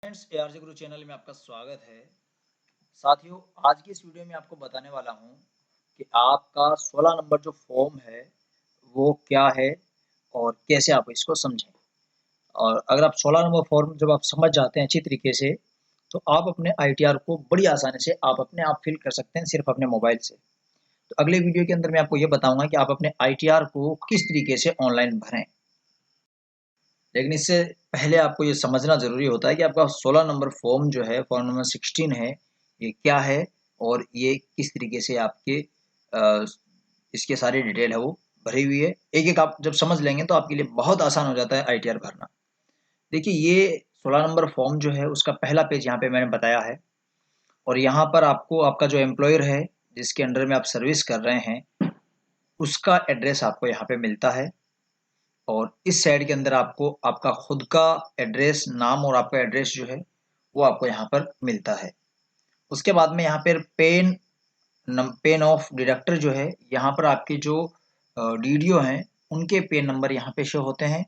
Friends, एआरजे गुरु channel में आपका स्वागत है। साथियों, आज की इस वीडियो में आपको बताने वाला हूं कि आपका 16 नंबर जो फॉर्म है वो क्या है और कैसे आप इसको समझें। और अगर आप 16 नंबर फॉर्म जब आप समझ जाते हैं अच्छी तरीके से, तो आप अपने आईटीआर को बड़ी आसानी से आप अपने आप फिल कर सकते हैं सिर्फ अपने मोबाइल से। तो अगले वीडियो के अंदर मैं आपको ये बताऊंगा कि आप अपने आईटीआर को किस तरीके से ऑनलाइन भरें। लेकिन इससे पहले आपको ये समझना ज़रूरी होता है कि आपका 16 नंबर फॉर्म जो है, फॉर्म नंबर 16 है, ये क्या है और ये किस तरीके से आपके इसके सारी डिटेल है वो भरी हुई है। एक-एक आप जब समझ लेंगे तो आपके लिए बहुत आसान हो जाता है आईटीआर भरना। देखिए, ये 16 नंबर फॉर्म जो है उसका पहला पेज यहाँ पे मैंने बताया है और यहाँ पर आपको आपका जो एम्प्लॉयर है, जिसके अंडर में आप सर्विस कर रहे हैं, उसका एड्रेस आपको यहाँ पे मिलता है। और इस साइड के अंदर आपको आपका खुद का एड्रेस, नाम और आपका एड्रेस जो है वो आपको यहाँ पर मिलता है। उसके बाद में यहाँ पर पेन ऑफ डिडक्टर जो है, यहाँ पर आपके जो डीडीओ हैं उनके पेन नंबर यहाँ पे शो होते हैं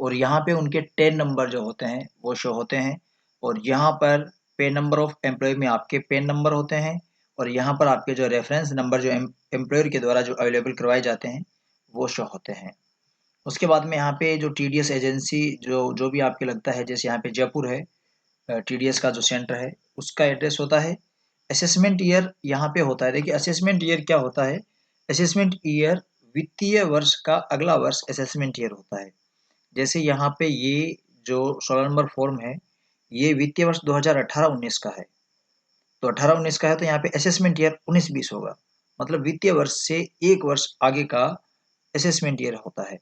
और यहाँ पे उनके 10 नंबर जो होते हैं वो शो होते हैं। और यहाँ पर पेन नंबर ऑफ एम्प्लॉय में आपके पेन नंबर होते हैं और यहाँ पर आपके जो रेफरेंस नंबर जो एम्प्लॉयर के द्वारा जो अवेलेबल करवाए जाते हैं वो शो होते हैं। उसके बाद में यहाँ पे जो टीडीएस एजेंसी जो जो भी आपके लगता है, जैसे यहाँ पे जयपुर है, टीडीएस का जो सेंटर है उसका एड्रेस होता है। असेसमेंट ईयर यहाँ पे होता है। देखिए, असेसमेंट ईयर क्या होता है? असेसमेंट ईयर वित्तीय वर्ष का अगला वर्ष असेसमेंट ईयर होता है। जैसे यहाँ पे ये जो 16 नंबर फॉर्म है, ये वित्तीय वर्ष 2018-19 का है। तो 18-19 का है तो यहाँ पे असेसमेंट ईयर 19-20 होगा। मतलब वित्तीय वर्ष से एक वर्ष आगे का असेसमेंट ईयर होता है।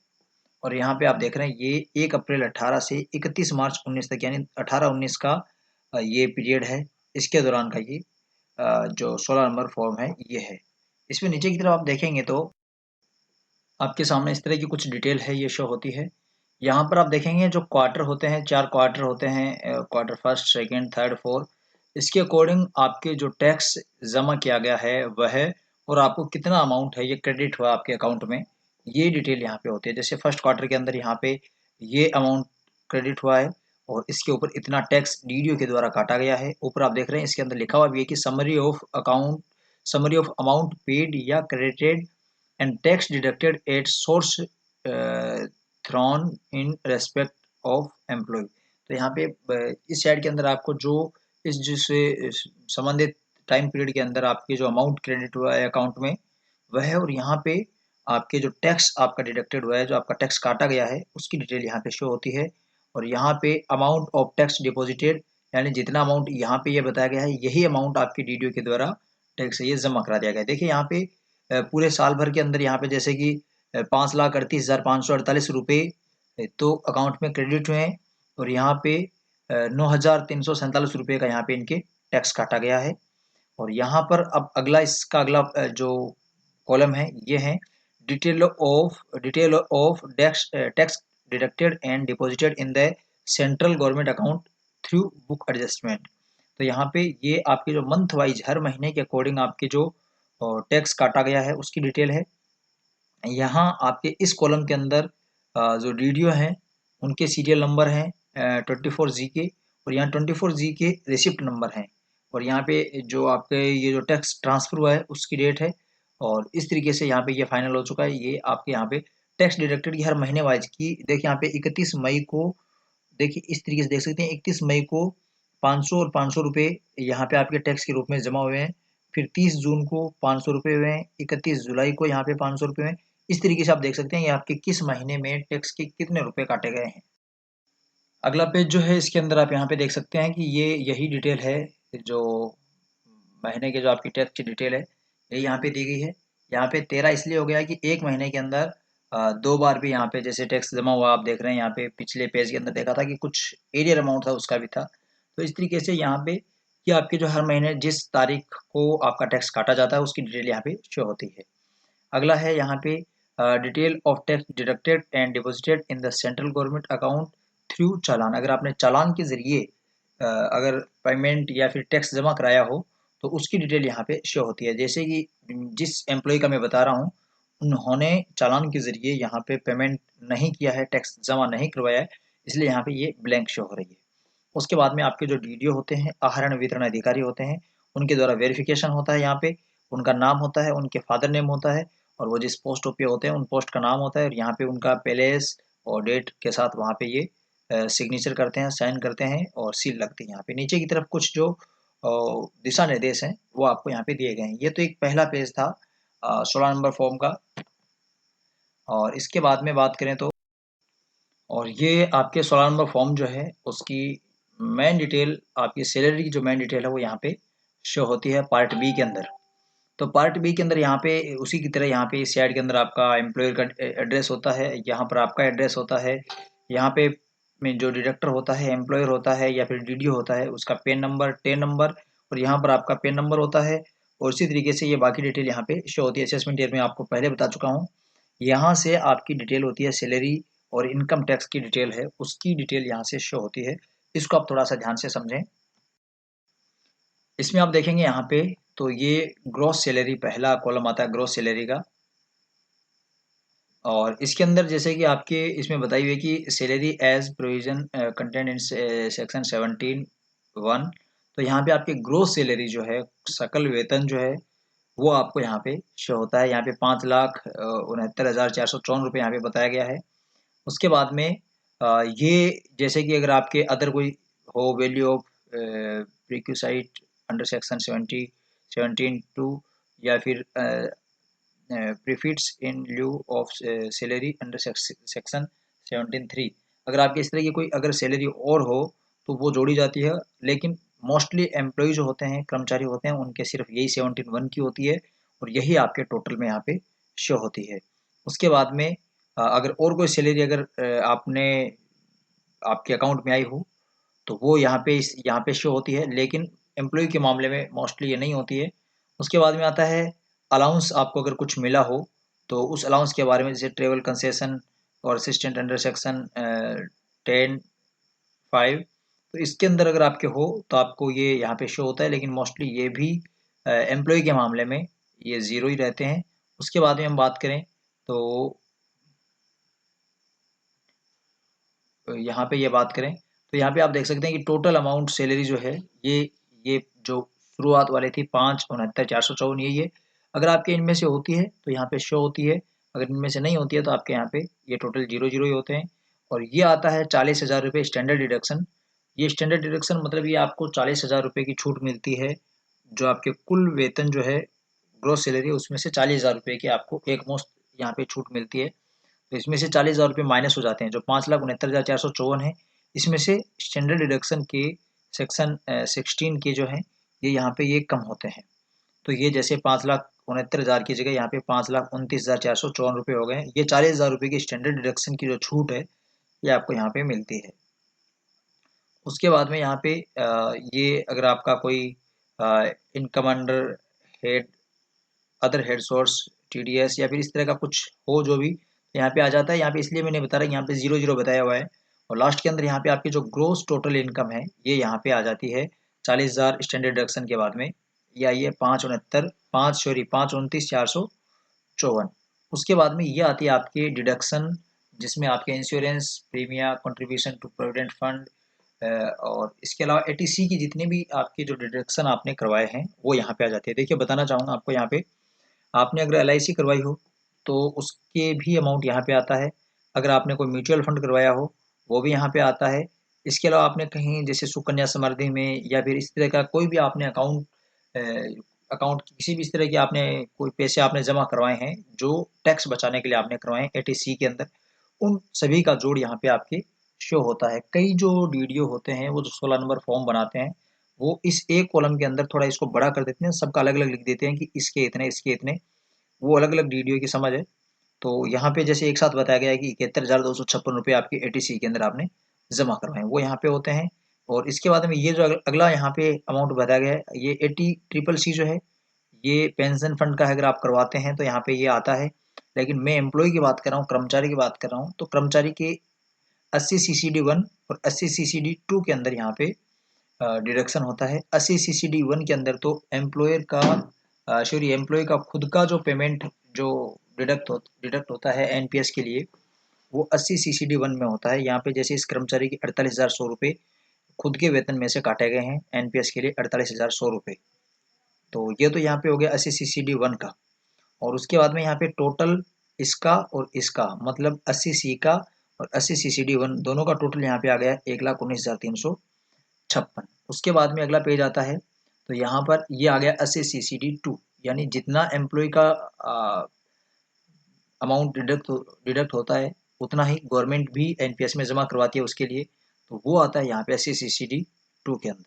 और यहाँ पे आप देख रहे हैं ये 1 अप्रैल 18 से 31 मार्च 19 तक, यानी 18-19 का ये पीरियड है। इसके दौरान का ये जो 16 नंबर फॉर्म है ये है। इसमें नीचे की तरफ आप देखेंगे तो आपके सामने इस तरह की कुछ डिटेल है, ये शो होती है। यहाँ पर आप देखेंगे जो क्वार्टर होते हैं, 4 क्वार्टर होते हैं, quarter first, second, third, fourth. इसके अकॉर्डिंग आपके जो टैक्स जमा किया गया है वह है और आपको कितना अमाउंट है ये क्रेडिट हुआ आपके अकाउंट में, ये डिटेल यहाँ पे होती है। जैसे फर्स्ट क्वार्टर के अंदर यहाँ पे ये अमाउंट क्रेडिट हुआ है और इसके ऊपर इतना टैक्स डीडीओ के द्वारा काटा गया है। ऊपर आप देख रहे हैं इसके अंदर लिखा हुआ भी है कि समरी ऑफ अमाउंट पेड या credited and tax deducted at source thrown in respect of employee। तो यहाँ पे इस साइड के अंदर आपको जो इस जिससे संबंधित टाइम पीरियड के अंदर आपके जो अमाउंट क्रेडिट हुआ है अकाउंट में वह है और यहाँ पे आपके जो टैक्स आपका डिडक्टेड हुआ है, जो आपका टैक्स काटा गया है उसकी डिटेल यहाँ पे शो होती है। और यहाँ पे अमाउंट ऑफ टैक्स डिपॉजिटेड, यानी जितना अमाउंट यहाँ पे ये बताया गया है यही अमाउंट आपके डीडीओ के द्वारा टैक्स ये जमा करा दिया गया है। देखिए यहाँ पे पूरे साल भर के अंदर यहाँ पे जैसे कि 5,38,548 रुपये तो अकाउंट में क्रेडिट हुए हैं और यहाँ पे 9,347 रुपये का यहाँ पे इनके टैक्स काटा गया है। और यहाँ पर अब अगला इसका अगला जो कॉलम है ये है detail of tax tax deducted and deposited in the central government account through book adjustment. तो यहाँ पे ये आपके जो मंथ वाइज हर महीने के अकॉर्डिंग आपके जो टैक्स काटा गया है उसकी डिटेल है। यहाँ आपके इस कॉलम के अंदर जो डीडीओ हैं उनके सीरियल नंबर हैं 24G के और यहाँ 24G के रिसिप्ट नंबर हैं। और यहाँ पे जो आपके ये जो टैक्स ट्रांसफर हुआ है उसकी डेट है। और इस तरीके से यहाँ पे ये फाइनल हो चुका है। ये आपके यहाँ पे टैक्स डिडक्टेड की हर महीने वाइज की देखिए यहाँ पे 31 मई को, देखिए इस तरीके से देख सकते हैं 31 मई को 500 और 500 रुपये यहाँ पे आपके टैक्स के रूप में जमा हुए हैं। फिर 30 जून को 500 रुपये हुए हैं, 31 जुलाई को यहाँ पे 500 रुपये हुए हैं। इस तरीके से आप देख सकते हैं ये आपके किस महीने में टैक्स के कितने रुपए काटे गए हैं। अगला पेज जो है इसके अंदर आप यहाँ पे देख सकते हैं कि ये यही डिटेल है, जो महीने के जो आपकी टैक्स की डिटेल है ये यहाँ पे दी गई है। यहाँ पे 13 इसलिए हो गया कि एक महीने के अंदर दो बार भी यहाँ पे जैसे टैक्स जमा हुआ आप देख रहे हैं। यहाँ पे पिछले पेज के अंदर देखा था कि कुछ एरियर अमाउंट था उसका भी था। तो इस तरीके से यहाँ पे कि आपके जो हर महीने जिस तारीख को आपका टैक्स काटा जाता है उसकी डिटेल यहाँ पे शो होती है। अगला है यहाँ पे detail of tax deducted and deposited in the central government account through challan. अगर आपने चालान के जरिए अगर पेमेंट या फिर टैक्स जमा कराया हो तो उसकी डिटेल यहाँ पे शो होती है। जैसे कि जिस एम्प्लॉय का मैं बता रहा हूँ उन्होंने चालान के जरिए यहाँ पे पेमेंट नहीं किया है, टैक्स जमा नहीं करवाया है, इसलिए यहाँ पे ये ब्लैंक शो हो रही है। उसके बाद में आपके जो डीडीओ होते हैं, आहरण वितरण अधिकारी होते हैं, उनके द्वारा वेरिफिकेशन होता है। यहाँ पे उनका नाम होता है, उनके फादर नेम होता है, और वो जिस पोस्ट पे होते हैं उन पोस्ट का नाम होता है, और यहाँ पे उनका प्लेस और डेट के साथ वहाँ पे ये सिग्नेचर करते हैं, साइन करते हैं और सील लगती है। यहाँ पे नीचे की तरफ कुछ जो दिशा निर्देश हैं वो आपको यहाँ पे दिए गए हैं। ये तो एक पहला पेज था 16 नंबर फॉर्म का। और इसके बाद में बात करें तो, और ये आपके 16 नंबर फॉर्म जो है उसकी मेन डिटेल, आपकी सैलरी की जो मेन डिटेल है वो यहाँ पे शो होती है पार्ट बी के अंदर। तो पार्ट बी के अंदर यहाँ पे उसी की तरह यहाँ पे इस साइड के अंदर आपका एम्प्लॉयर का एड्रेस होता है, यहाँ पर आपका एड्रेस होता है, यहाँ पे में जो डिडक्टर होता है, एम्प्लॉयर होता है या फिर डीडीओ होता है, उसका पेन नंबर, टेन नंबर, और यहाँ पर आपका पेन नंबर होता है। और इसी तरीके से ये बाकी डिटेल यहाँ पे शो होती है। असेसमेंट ईयर में आपको पहले बता चुका हूँ। यहाँ से आपकी डिटेल होती है सैलरी और इनकम टैक्स की डिटेल है, उसकी डिटेल यहाँ से शो होती है। इसको आप थोड़ा सा ध्यान से समझें। इसमें आप देखेंगे यहाँ पे तो ये ग्रॉस सैलरी, पहला कॉलम आता है ग्रॉस सैलरी का। और इसके अंदर जैसे कि आपके इसमें बताई हुई है कि salary as provision content in section 17(1), तो यहाँ पे आपके ग्रोस सैलरी जो है, सकल वेतन जो है, वो आपको यहाँ पे शो होता है। यहाँ पे 5,69,454 रुपये यहाँ पे बताया गया है। उसके बाद में ये जैसे कि अगर आपके अदर कोई हो value of perquisite under section 17(2), या फिर profits in lieu of salary under section 17(3), अगर आपके इस तरह की कोई अगर सैलरी और हो तो वो जोड़ी जाती है। लेकिन मोस्टली एम्प्लॉय जो होते हैं, कर्मचारी होते हैं, उनके सिर्फ यही 17(1) की होती है, और यही आपके टोटल में यहाँ पे शो होती है। उसके बाद में अगर और कोई सैलरी अगर आपने आपके अकाउंट में आई हो तो वो यहाँ पे शो होती है, लेकिन एम्प्लॉय के मामले में मोस्टली ये नहीं होती है। उसके बाद में आता है अलाउंस। आपको अगर कुछ मिला हो तो उस अलाउंस के बारे में, जैसे ट्रेवल कंसेशन और असिस्टेंट अंडर सेक्शन 10(5), तो इसके अंदर अगर आपके हो तो आपको ये यहाँ पे शो होता है, लेकिन मोस्टली ये भी एम्प्लॉय के मामले में ये ज़ीरो ही रहते हैं। उसके बाद में हम बात करें तो यहाँ पे ये बात करें तो यहाँ पे आप देख सकते हैं कि टोटल अमाउंट सैलरी जो है, ये जो शुरुआत वाली थी 5,69,454, यही है। अगर आपके इनमें से होती है तो यहाँ पे शो होती है, अगर इनमें से नहीं होती है तो आपके यहाँ पे ये टोटल जीरो जीरो ही होते हैं। और ये आता है 40,000 रुपये स्टैंडर्ड डिडक्शन। ये स्टैंडर्ड डिडक्शन मतलब ये आपको 40,000 रुपये की छूट मिलती है, जो आपके कुल वेतन जो है, ग्रोस सैलरी, उसमें से 40,000 रुपये की आपको एक मुश्त यहाँ पे छूट मिलती है। तो इसमें से 40,000 रुपये माइनस हो जाते हैं, जो 5,69,454 है, इसमें से स्टैंडर्ड डिडक्शन के सेक्शन 16 के जो है, ये यहाँ पे ये कम होते हैं। तो ये जैसे 5,69,000 की जगह यहाँ पे 5,29,454 रुपये हो गए। ये 40,000 रुपये की स्टैंडर्ड डिडक्शन की जो छूट है, ये आपको यहाँ पे मिलती है। उसके बाद में यहाँ पे ये अगर आपका कोई income under head, other head source, TDS या फिर इस तरह का कुछ हो जो भी, तो यहाँ पे आ जाता है। यहाँ पे इसलिए मैंने बता रहा, यहाँ पे जीरो जीरो बताया हुआ है। और लास्ट के अंदर यहाँ पे आपकी जो ग्रोस टोटल इनकम है, ये यहाँ पे आ जाती है 40,000 स्टैंडर्ड डिडक्शन के बाद में। ये आई है 5,29,454। उसके बाद में ये आती है आपकी डिडक्शन, जिसमें आपके insurance premia, contribution to provident fund, और इसके अलावा एटीसी की जितने भी आपके जो डिडक्शन आपने करवाए हैं वो यहाँ पे आ जाते हैं। देखिए बताना चाहूँगा आपको, यहाँ पे आपने अगर एलआईसी करवाई हो तो उसके भी अमाउंट यहाँ पे आता है। अगर आपने कोई म्यूचुअल फंड करवाया हो वो भी यहाँ पे आता है। इसके अलावा आपने कहीं जैसे सुकन्या समृद्धि में या फिर इस तरह का कोई भी आपने अकाउंट किसी भी इस तरह के आपने कोई पैसे आपने जमा करवाए हैं जो टैक्स बचाने के लिए आपने करवाए हैं एटीसी के अंदर, उन सभी का जोड़ यहाँ पे आपके शो होता है। कई जो डीडीओ होते हैं वो जो 16 नंबर फॉर्म बनाते हैं, वो इस एक कॉलम के अंदर थोड़ा इसको बड़ा कर देते हैं, सबका अलग अलग लिख देते हैं कि इसके इतने, इसके इतने, वो अलग अलग डीडीओ की समझ है। तो यहाँ पे जैसे एक साथ बताया गया है कि 71,256 रुपये आपके एटीसी के अंदर आपने जमा करवाए, वो यहाँ पे होते हैं। और इसके बाद में ये जो अगला यहाँ पे अमाउंट बताया गया है, ये 80CCC जो है, ये पेंशन फंड का है। अगर आप करवाते हैं तो यहाँ पे ये आता है। लेकिन मैं एम्प्लॉय की बात कर रहा हूँ, कर्मचारी की बात कर रहा हूँ, तो कर्मचारी के 80CCD1 और 80CCD2 के अंदर यहाँ पे डिडक्शन होता है। 80CCD1 के अंदर तो एम्प्लॉयर का सॉरी एम्प्लॉय का खुद का जो पेमेंट जो डिडक्ट होता है एनपीएस के लिए, वो 80CCD1 में होता है। यहाँ पे जैसे इस कर्मचारी की 48,100 रुपये खुद के वेतन में से काटे गए हैं एनपीएस के लिए 48,100 रुपये। तो ये तो यहाँ पे हो गया 80 CCD 1 का। और उसके बाद में यहाँ पे टोटल इसका और इसका मतलब 80C का और 80 CCD 1 दोनों का टोटल यहाँ पे आ गया 1,19,356। उसके बाद में अगला पेज आता है, तो यहाँ पर ये आ गया 80 CCD 2, यानी जितना एम्प्लॉय का अमाउंट डिडक्ट होता है उतना ही गवर्नमेंट भी एनपीएस में जमा करवाती है उसके लिए। तो वो आता है यहाँ पे 80 CCD 2 के अंदर।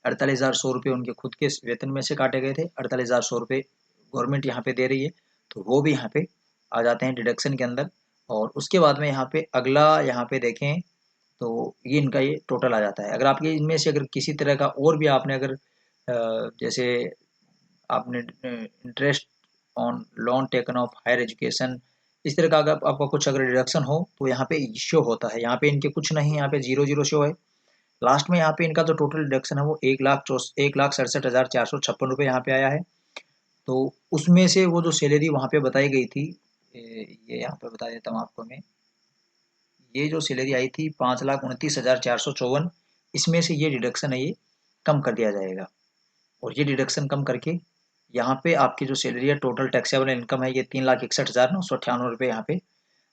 48,100 रुपये उनके खुद के वेतन में से काटे गए थे, 48,100 रुपये गवर्नमेंट यहाँ पे दे रही है, तो वो भी यहाँ पे आ जाते हैं डिडक्शन के अंदर। और उसके बाद में यहाँ पे अगला यहाँ पे देखें तो ये इनका ये टोटल आ जाता है। अगर आपके इनमें से अगर किसी तरह का और भी आपने अगर जैसे आपने interest on loan taken of higher education, इस तरह का अगर आपका कुछ अगर डिडक्शन हो तो यहाँ पे शो होता है। यहाँ पे इनके कुछ नहीं, यहाँ पे 0 शो है। लास्ट में यहाँ पे इनका जो टोटल डिडक्शन है वो 1,67,456 रुपये यहाँ पे आया है। तो उसमें से वो जो सैलरी वहाँ पे बताई गई थी, ये यहाँ पे बता देता हूँ आपको मैं, ये जो सैलरी आई थी 5,29,454, इसमें से ये डिडक्शन है ये कम कर दिया जाएगा। और ये डिडक्शन कम करके यहाँ पे आपकी जो सैलरी है टोटल टैक्सेबल इनकम है ये 3,61,998 यहाँ पे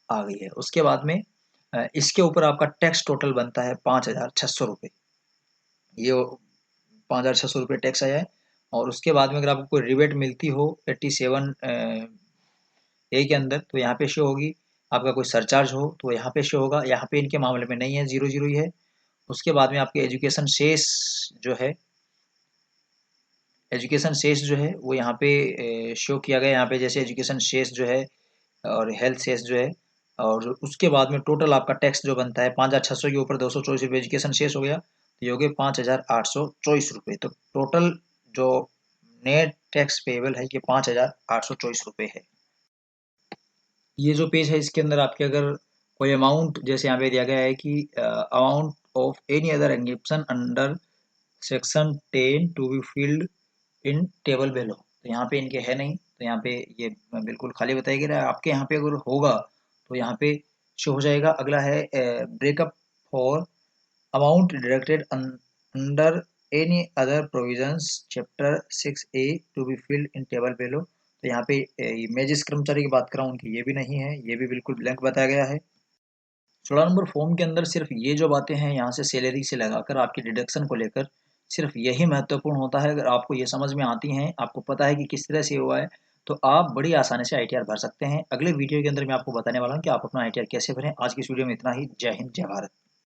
आ गई है। उसके बाद में इसके ऊपर आपका टैक्स टोटल बनता है 5,600 रुपये। ये 5,600 रुपये टैक्स आया है। और उसके बाद में अगर आपको कोई रिबेट मिलती हो 87A के अंदर तो यहाँ पे शो होगी। आपका कोई सरचार्ज हो तो यहाँ पे शो होगा। यहाँ पे इनके मामले में नहीं है, 0 ही है। उसके बाद में आपके एजुकेशन शेष जो है, एजुकेशन शेष जो है वो यहाँ पे शो किया गया। यहाँ पे जैसे एजुकेशन शेष जो है और हेल्थ शेष जो है, और उसके बाद में टोटल आपका टैक्स जो बनता है 5,600 के ऊपर 224 रुपये एजुकेशन शेष हो गया, तो ये हो गए 5,824 रुपये। तो टोटल जो नेट टैक्स पेएबल है ये 5,824 रुपये है। ये जो पेज है इसके अंदर आपके अगर कोई अमाउंट जैसे यहाँ पे दिया गया है कि amount of any other exemption under section 10 to be filled in table below, तो यहाँ पे इनके है नहीं, तो यहाँ पे ये बिल्कुल खाली बताया गया है। आपके यहाँ पे अगर होगा तो यहाँ पे शो हो जाएगा। अगला है breakup for amount deducted under any other provisions chapter 6A to be filled in table below, तो यहाँ पे मेजिस कर्मचारी की बात कर रहा हूँ उनकी ये भी नहीं है, ये भी बिल्कुल ब्लैंक बताया गया है। 16 नंबर फॉर्म के अंदर सिर्फ ये जो बातें हैं यहाँ से सैलरी से लगाकर आपकी डिडक्शन को लेकर सिर्फ यही महत्वपूर्ण होता है। अगर आपको ये समझ में आती हैं, आपको पता है कि किस तरह से हुआ है, तो आप बड़ी आसानी से आईटीआर भर सकते हैं। अगले वीडियो के अंदर मैं आपको बताने वाला हूँ कि आप अपना आईटीआर कैसे भरें। आज की इस वीडियो में इतना ही। जय हिंद, जय भारत।